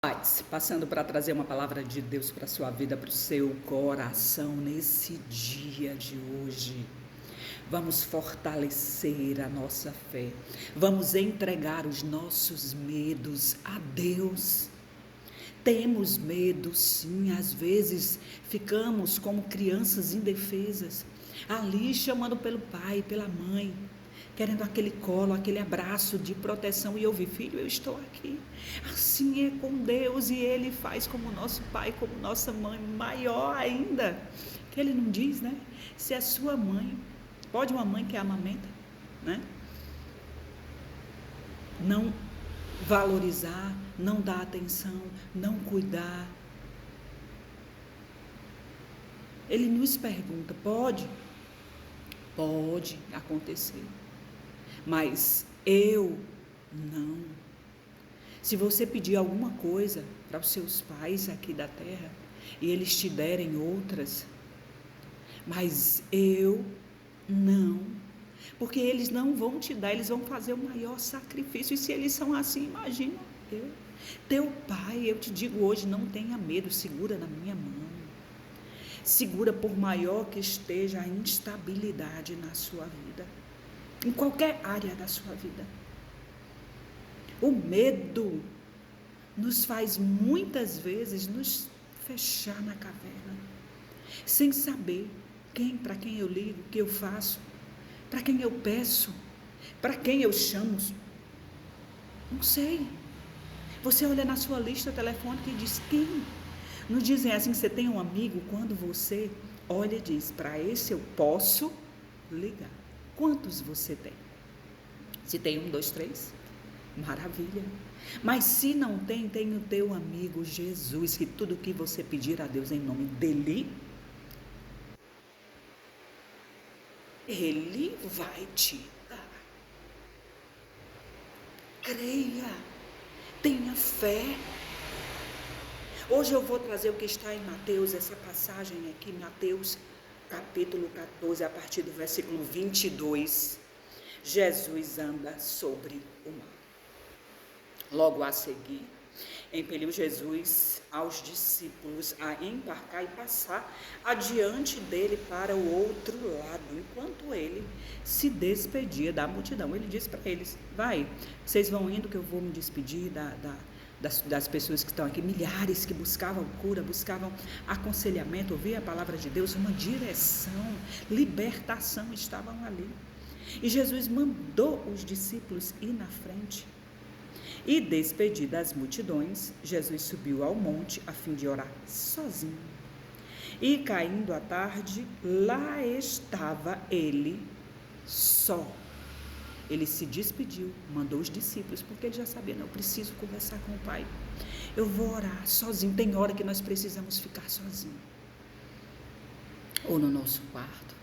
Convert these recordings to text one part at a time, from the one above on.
Paz, passando para trazer uma palavra de Deus para a sua vida, para o seu coração nesse dia de hoje. Vamos fortalecer a nossa fé, vamos entregar os nossos medos a Deus. Temos medo, sim, às vezes ficamos como crianças indefesas, ali chamando pelo pai, pela mãe, querendo aquele colo, aquele abraço de proteção e ouvir: filho, eu estou aqui. Assim é com Deus, e Ele faz como nosso pai, como nossa mãe, maior ainda, que Ele não diz, né? Se é sua mãe, pode uma mãe que amamenta, né? Não valorizar, não dar atenção, não cuidar. Ele nos pergunta: pode? Pode acontecer, mas eu não. Se você pedir alguma coisa para os seus pais aqui da terra e eles te derem outras, mas eu não, porque eles não vão te dar, eles vão fazer o maior sacrifício. E se eles são assim, imagina eu. Teu pai, eu te digo hoje, não tenha medo, segura na minha mão. Segura, por maior que esteja a instabilidade na sua vida, em qualquer área da sua vida. O medo nos faz muitas vezes nos fechar na caverna, sem saber para quem eu ligo, o que eu faço, para quem eu peço, para quem eu chamo. Não sei. Você olha na sua lista telefônica e diz: quem? Não dizem assim que você tem um amigo? Quando você olha e diz: para esse eu posso ligar. Quantos você tem? Se tem 1, 2, 3, maravilha. Mas se não tem, tem o teu amigo Jesus, que tudo que você pedir a Deus em nome dele, Ele vai te dar. Creia, tenha fé. Hoje eu vou trazer o que está em Mateus, essa passagem aqui, Mateus capítulo 14, a partir do versículo 22. Jesus anda sobre o mar. Logo a seguir, impeliu Jesus aos discípulos a embarcar e passar adiante dele para o outro lado, enquanto ele se despedia da multidão. Ele disse para eles: vai, vocês vão indo que eu vou me despedir das pessoas que estão aqui, milhares que buscavam cura, buscavam aconselhamento, ouvir a palavra de Deus, uma direção, libertação, estavam ali. E Jesus mandou os discípulos ir na frente. E despedido das multidões, Jesus subiu ao monte a fim de orar sozinho. E caindo a tarde, lá estava ele só. Ele se despediu, mandou os discípulos, porque ele já sabia: não, eu preciso conversar com o Pai. Eu vou orar sozinho. Tem hora que nós precisamos ficar sozinhos. Ou no nosso quarto,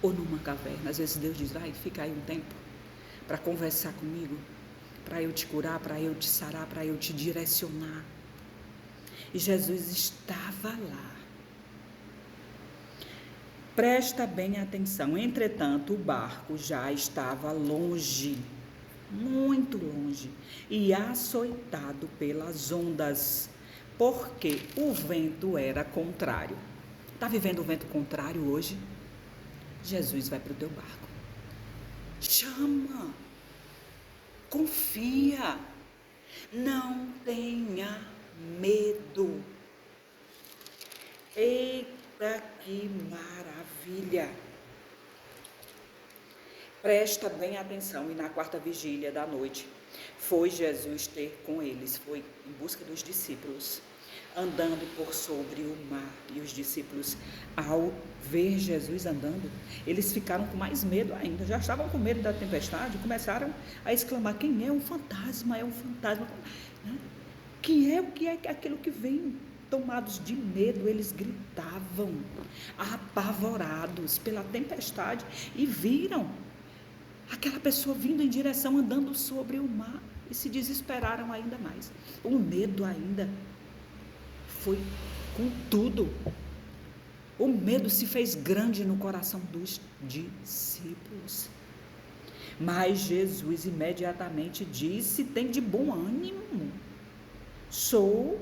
ou numa caverna. Às vezes Deus diz: vai, fica aí um tempo para conversar comigo, para eu te curar, para eu te sarar, para eu te direcionar. E Jesus estava lá. Presta bem atenção. Entretanto, o barco já estava longe, muito longe, e açoitado pelas ondas, porque o vento era contrário. Está vivendo o vento contrário hoje? Jesus vai para o teu barco. Chama, confia, não tenha medo. Eita, que maravilha! Presta bem atenção. E na quarta vigília da noite, foi Jesus ter com eles, foi em busca dos discípulos, andando por sobre o mar. E os discípulos, ao ver Jesus andando, eles ficaram com mais medo ainda, já estavam com medo da tempestade, começaram a exclamar: quem é? Um fantasma, é um fantasma, né? O que é aquilo que vem? Tomados de medo, eles gritavam, apavorados pela tempestade, e viram aquela pessoa vindo em direção, andando sobre o mar, e se desesperaram ainda mais. O medo ainda foi com tudo. O medo se fez grande no coração dos discípulos. Mas Jesus imediatamente disse: tem de bom ânimo. sou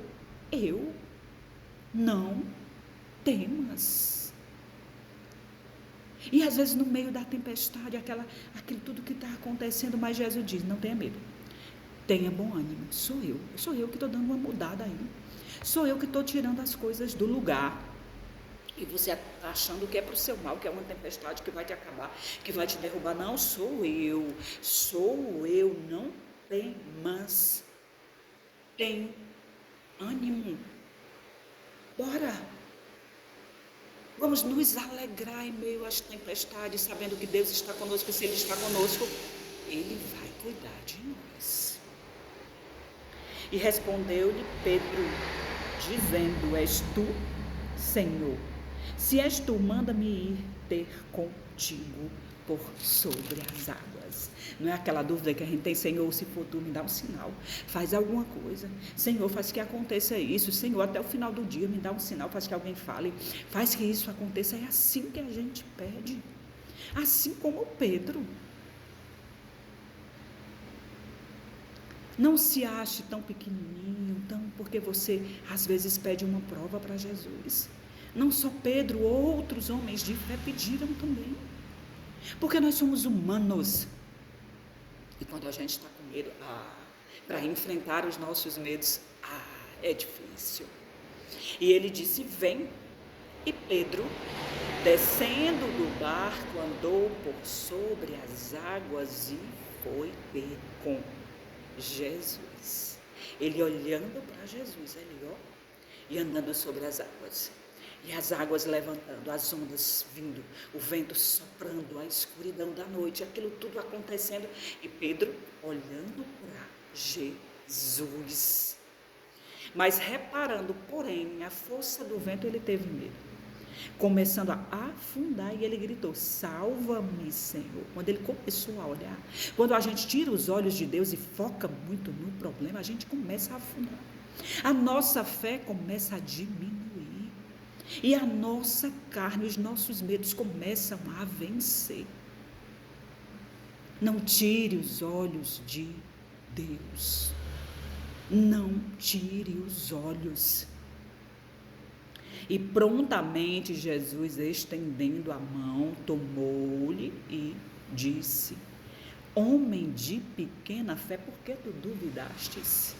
eu, não temas. E às vezes no meio da tempestade, aquilo tudo que está acontecendo, mas Jesus diz, não tenha medo, tenha bom ânimo, sou eu que estou dando uma mudada aí, sou eu que estou tirando as coisas do lugar, e você está achando que é para o seu mal, que é uma tempestade que vai te acabar, que vai te derrubar. Não, sou eu, não temas, tem ânimo, bora. Vamos nos alegrar em meio às tempestades, sabendo que Deus está conosco, e se Ele está conosco, Ele vai cuidar de nós. E respondeu-lhe Pedro, dizendo, és tu, Senhor? Se és tu, manda-me ir ter contigo por sobre as águas. Não é aquela dúvida que a gente tem, Senhor, se for tu, me dá um sinal, faz alguma coisa, Senhor, faz que aconteça isso, Senhor, até o final do dia me dá um sinal, faz que alguém fale, faz que isso aconteça. É assim que a gente pede, assim como Pedro. Não se ache tão pequenininho, porque você às vezes pede uma prova para Jesus. Não só Pedro, outros homens de fé pediram também, porque nós somos humanos, e quando a gente está com medo, para enfrentar os nossos medos, é difícil. E ele disse, vem. E Pedro, descendo do barco, andou por sobre as águas e foi ter com Jesus. Ele olhando para Jesus ali, e andando sobre as águas. E as águas levantando, as ondas vindo, o vento soprando, a escuridão da noite, aquilo tudo acontecendo. E Pedro olhando para Jesus. Mas reparando, porém, a força do vento, ele teve medo. Começando a afundar, e ele gritou, salva-me, Senhor. Quando ele começou a olhar, quando a gente tira os olhos de Deus e foca muito no problema, a gente começa a afundar. A nossa fé começa a diminuir. E a nossa carne, os nossos medos começam a vencer. Não tire os olhos de Deus. Não tire os olhos. E prontamente Jesus, estendendo a mão, tomou-lhe e disse, homem de pequena fé, por que tu duvidastes?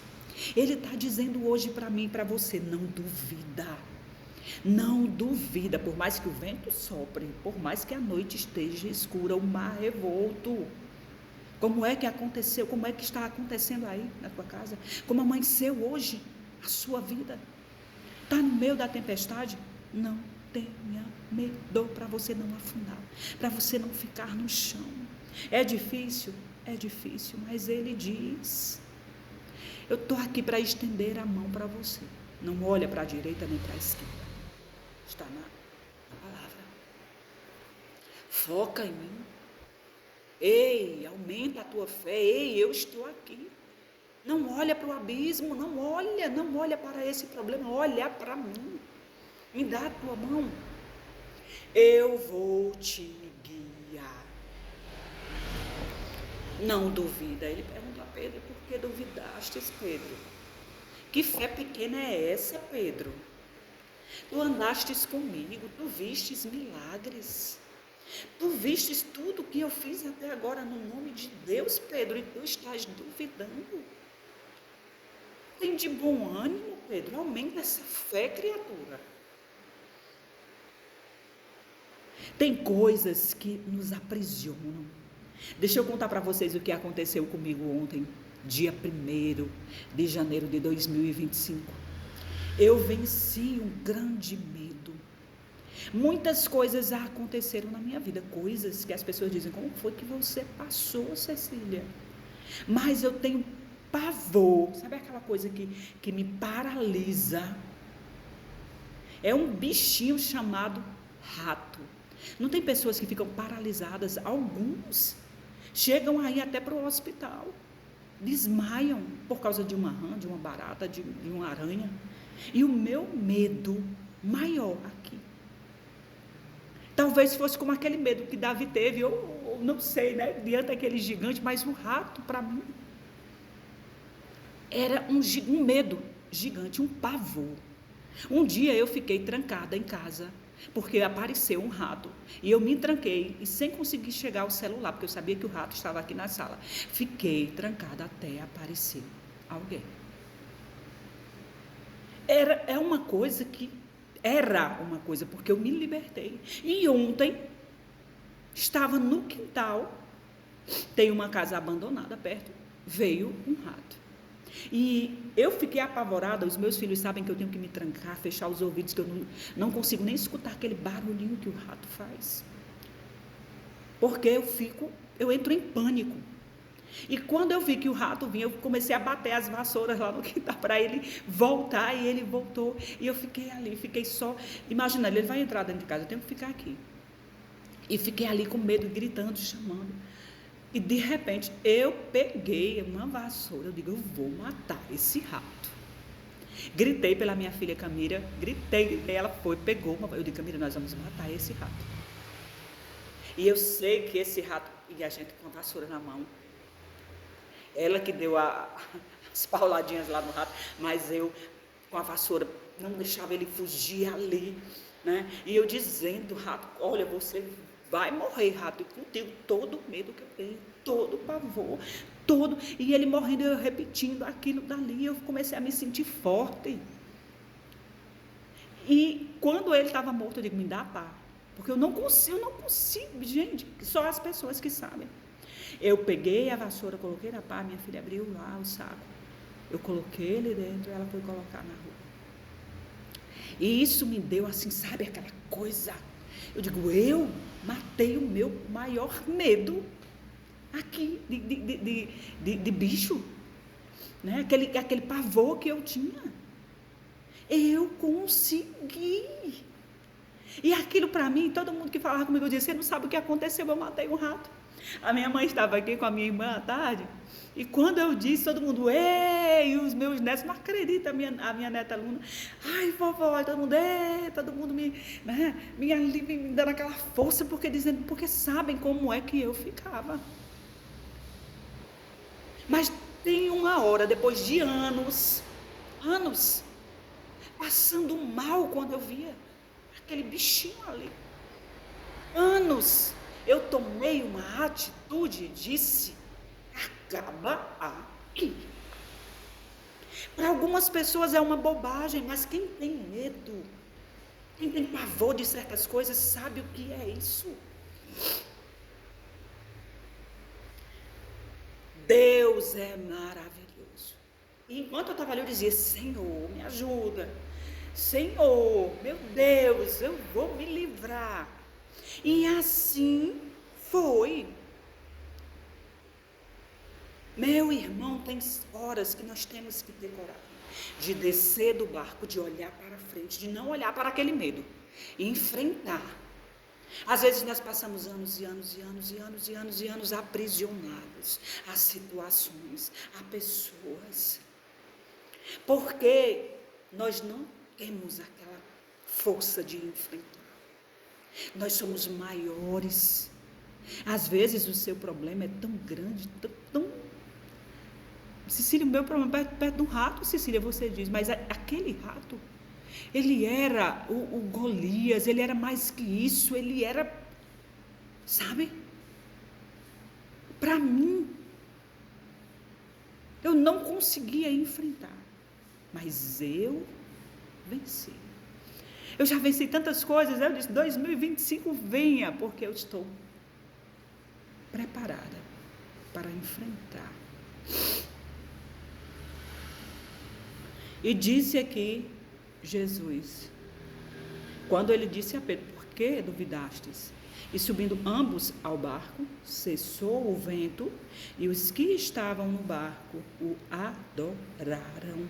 Ele está dizendo hoje para mim e para você, não duvida. Não duvida, por mais que o vento sopre, por mais que a noite esteja escura, o mar revolto. Como é que aconteceu? Como é que está acontecendo aí na tua casa? Como amanheceu hoje a sua vida? Está no meio da tempestade? Não tenha medo, para você não afundar, para você não ficar no chão. É difícil, mas ele diz, eu estou aqui para estender a mão para você. Não olha para a direita nem para a esquerda. Está na palavra. Foca em mim. Ei, aumenta a tua fé. Ei, eu estou aqui. Não olha para o abismo, não olha para esse problema, olha para mim. Me dá a tua mão. Eu vou te guiar. Não duvida. Ele pergunta a Pedro, por que duvidastes, Pedro? Que fé pequena é essa, Pedro? Tu andastes comigo, tu vistes milagres, tu vistes tudo que eu fiz até agora no nome de Deus, Pedro, e tu estás duvidando. Tem de bom ânimo, Pedro, aumenta essa fé, criatura. Tem coisas que nos aprisionam. Deixa eu contar para vocês o que aconteceu comigo ontem, dia 1º de janeiro de 2025. Eu venci um grande medo. Muitas coisas aconteceram na minha vida, coisas que as pessoas dizem, como foi que você passou, Cecília? Mas eu tenho pavor, sabe aquela coisa que me paralisa? É um bichinho chamado rato. Não tem pessoas que ficam paralisadas, alguns chegam aí até para o hospital, desmaiam por causa de uma rã, de uma barata, de uma aranha. E o meu medo maior aqui, talvez fosse como aquele medo que Davi teve, ou não sei, né, diante daquele gigante, mas o rato para mim era um medo, gigante, um pavor. Um dia eu fiquei trancada em casa, porque apareceu um rato, e eu me tranquei, e sem conseguir chegar ao celular, porque eu sabia que o rato estava aqui na sala. Fiquei trancada até aparecer alguém. Era uma coisa, porque eu me libertei. E ontem, estava no quintal, tem uma casa abandonada perto, veio um rato. E eu fiquei apavorada. Os meus filhos sabem que eu tenho que me trancar, fechar os ouvidos, que eu não consigo nem escutar aquele barulhinho que o rato faz, porque eu entro em pânico. E quando eu vi que o rato vinha, eu comecei a bater as vassouras lá no quintal para ele voltar, e ele voltou. E eu fiquei ali, fiquei só imaginando, ele vai entrar dentro de casa, eu tenho que ficar aqui. E fiquei ali com medo, gritando, chamando. E de repente eu peguei uma vassoura, eu digo, eu vou matar esse rato. Gritei pela minha filha Camila, gritei, ela foi, pegou, eu digo, Camila, nós vamos matar esse rato. E eu sei que esse rato, e a gente com a vassoura na mão, ela que deu as pauladinhas lá no rato, mas eu com a vassoura não deixava ele fugir ali, né? E eu dizendo, rato, olha, você vai morrer, rato, e contigo todo o medo que eu tenho, todo o pavor, todo, e ele morrendo, eu repetindo aquilo dali, eu comecei a me sentir forte. E quando ele estava morto, eu digo, me dá a pá, porque eu não consigo, gente, só as pessoas que sabem. Eu peguei a vassoura, coloquei na pá, minha filha abriu lá o saco, eu coloquei ele dentro, ela foi colocar na rua. E isso me deu assim, sabe, aquela coisa. Eu digo, eu matei o meu maior medo aqui de bicho, né? Aquele pavor que eu tinha. Eu consegui. E aquilo para mim, todo mundo que falava comigo, eu dizia, você não sabe o que aconteceu, eu matei um rato. A minha mãe estava aqui com a minha irmã à tarde, e quando eu disse, todo mundo, ei, e os meus netos, não acreditam, a minha neta Luna, ai, vovó, todo mundo me dando aquela força, porque sabem como é que eu ficava. Mas tem uma hora, depois de anos, passando mal quando eu via aquele bichinho ali, eu tomei uma atitude e disse, acaba aqui. Para algumas pessoas é uma bobagem, mas quem tem medo, quem tem pavor de certas coisas, sabe o que é isso. Deus é maravilhoso. E enquanto eu estava ali, eu dizia, Senhor, me ajuda. Senhor, meu Deus, eu vou me livrar. E assim foi. Meu irmão, tem horas que nós temos que ter coragem de descer do barco, de olhar para frente, de não olhar para aquele medo e enfrentar. Às vezes nós passamos anos e anos aprisionados a situações, a pessoas, porque nós não temos aquela força de enfrentar. Nós somos maiores. Às vezes o seu problema é tão grande, tão... Cecília, o meu problema é perto do rato, Cecília, você diz, mas aquele rato, ele era o Golias, ele era mais que isso, ele era, sabe? Para mim, eu não conseguia enfrentar, mas eu venci. Eu já venci tantas coisas, eu disse, 2025 venha, porque eu estou preparada para enfrentar. E disse aqui Jesus, quando ele disse a Pedro, por que duvidastes? E subindo ambos ao barco, cessou o vento, e os que estavam no barco o adoraram,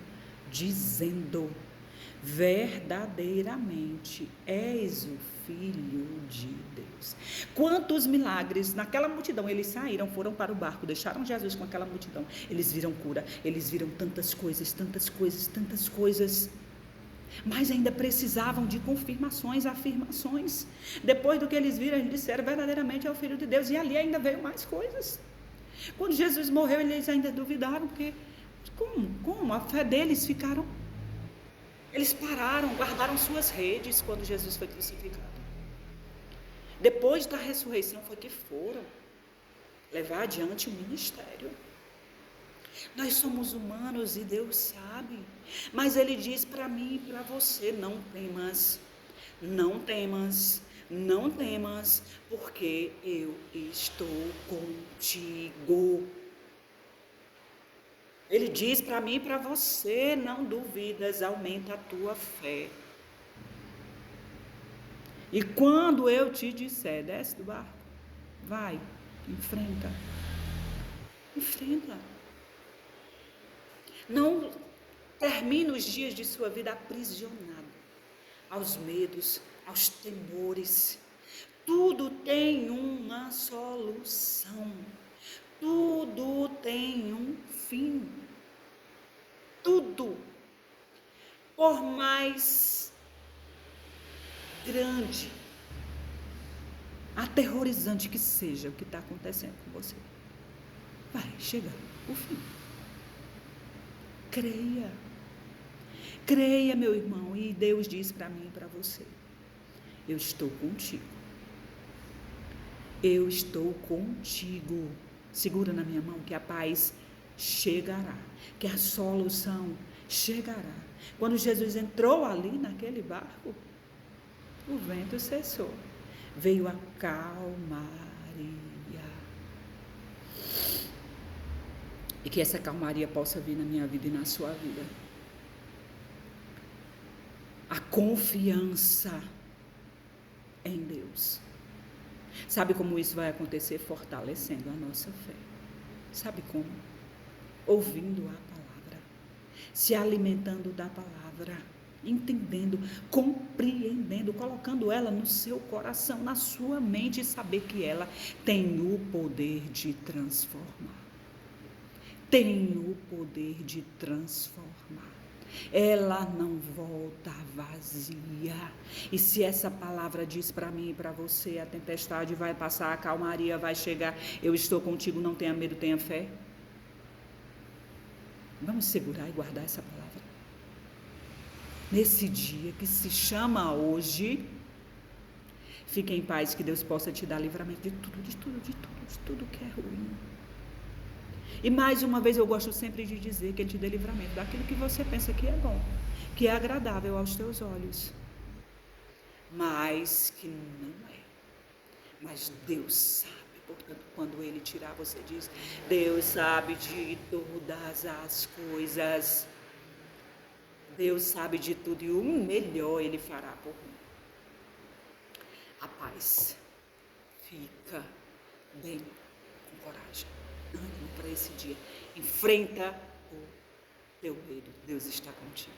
dizendo, verdadeiramente és o Filho de Deus. Quantos milagres naquela multidão, eles saíram, foram para o barco, deixaram Jesus com aquela multidão, eles viram cura, eles viram tantas coisas, mas ainda precisavam de confirmações, afirmações. Depois do que eles viram, eles disseram, verdadeiramente é o Filho de Deus, e ali ainda veio mais coisas. Quando Jesus morreu, eles ainda duvidaram, porque como? A fé deles ficaram Eles pararam, guardaram suas redes quando Jesus foi crucificado. Depois da ressurreição foi que foram levar adiante o ministério. Nós somos humanos e Deus sabe, mas Ele diz para mim e para você: não temas, não temas, não temas, porque eu estou contigo. Ele diz para mim e para você: não duvidas, aumenta a tua fé. E quando eu te disser, desce do barco, vai, enfrenta. Enfrenta. Não termine os dias de sua vida aprisionado aos medos, aos temores. Tudo tem uma solução. Tudo tem um fim. Tudo. Por mais grande, aterrorizante que seja o que está acontecendo com você, vai chegar o fim. Creia. Creia, meu irmão. E Deus diz para mim e para você: eu estou contigo. Eu estou contigo. Segura na minha mão que a paz chegará, que a solução chegará. Quando Jesus entrou ali naquele barco, o vento cessou. Veio a calmaria. E que essa calmaria possa vir na minha vida e na sua vida. A confiança em Deus. Sabe como isso vai acontecer? Fortalecendo a nossa fé. Sabe como? Ouvindo a palavra. Se alimentando da palavra. Entendendo, compreendendo, colocando ela no seu coração, na sua mente, e saber que ela tem o poder de transformar. Tem o poder de transformar. Ela não volta vazia. E se essa palavra diz para mim e para você: a tempestade vai passar, a calmaria vai chegar, eu estou contigo, não tenha medo, tenha fé. Vamos segurar e guardar essa palavra. Nesse dia que se chama hoje, fique em paz, que Deus possa te dar livramento de tudo que é ruim. E mais uma vez eu gosto sempre de dizer que Ele te dê livramento daquilo que você pensa que é bom, que é agradável aos teus olhos, mas que não é. Mas Deus sabe, portanto, quando Ele tirar, você diz: Deus sabe de todas as coisas. Deus sabe de tudo e o melhor Ele fará por mim. A paz. Fica bem, com coragem. Ânimo para esse dia. Enfrenta o teu medo. Deus está contigo.